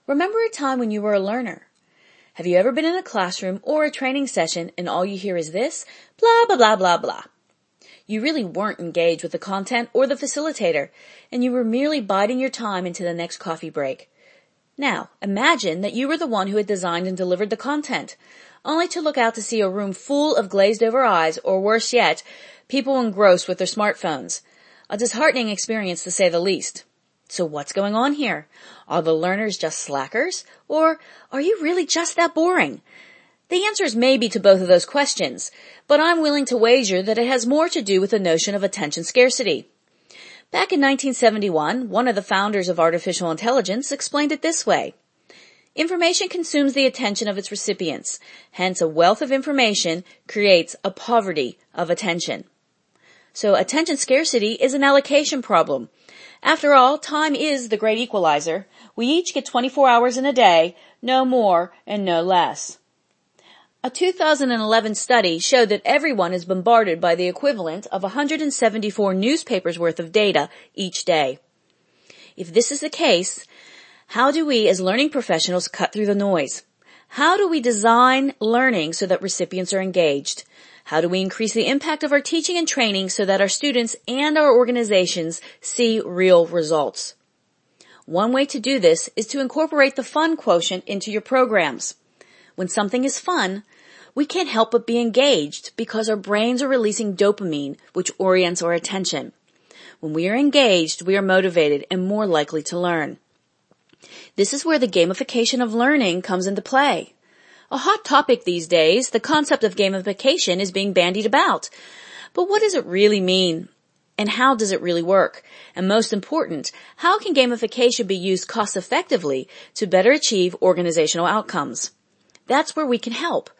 Remember a time when you were a learner. Have you ever been in a classroom or a training session and all you hear is this, blah, blah, blah, blah, blah. You really weren't engaged with the content or the facilitator, and you were merely biding your time into the next coffee break. Now, imagine that you were the one who had designed and delivered the content, only to look out to see a room full of glazed-over eyes, or worse yet, people engrossed with their smartphones. A disheartening experience, to say the least. So what's going on here? Are the learners just slackers, or are you really just that boring? The answer is maybe to both of those questions, but I'm willing to wager that it has more to do with the notion of attention scarcity. Back in 1971, one of the founders of artificial intelligence explained it this way. Information consumes the attention of its recipients, hence a wealth of information creates a poverty of attention. So attention scarcity is an allocation problem. After all, time is the great equalizer. We each get 24 hours in a day, no more and no less. A 2011 study showed that everyone is bombarded by the equivalent of 174 newspapers worth of data each day. If this is the case, how do we as learning professionals cut through the noise? How do we design learning so that recipients are engaged? How do we increase the impact of our teaching and training so that our students and our organizations see real results? One way to do this is to incorporate the fun quotient into your programs. When something is fun, we can't help but be engaged because our brains are releasing dopamine, which orients our attention. When we are engaged, we are motivated and more likely to learn. This is where the gamification of learning comes into play. A hot topic these days, the concept of gamification is being bandied about. But what does it really mean? And how does it really work? And most important, how can gamification be used cost effectively to better achieve organizational outcomes? That's where we can help.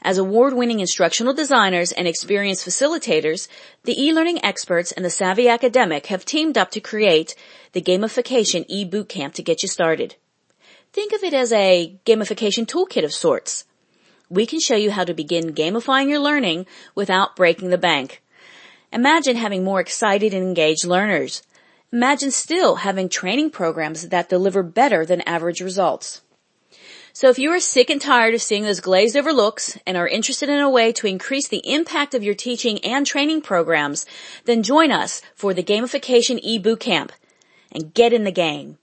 As award-winning instructional designers and experienced facilitators, the eLearning experts and the savvy academic have teamed up to create the Gamification e-Bootcamp to get you started. Think of it as a gamification toolkit of sorts. We can show you how to begin gamifying your learning without breaking the bank. Imagine having more excited and engaged learners. Imagine still having training programs that deliver better than average results. So if you are sick and tired of seeing those glazed over looks and are interested in a way to increase the impact of your teaching and training programs, then join us for the Gamification e-Bootcamp and get in the game.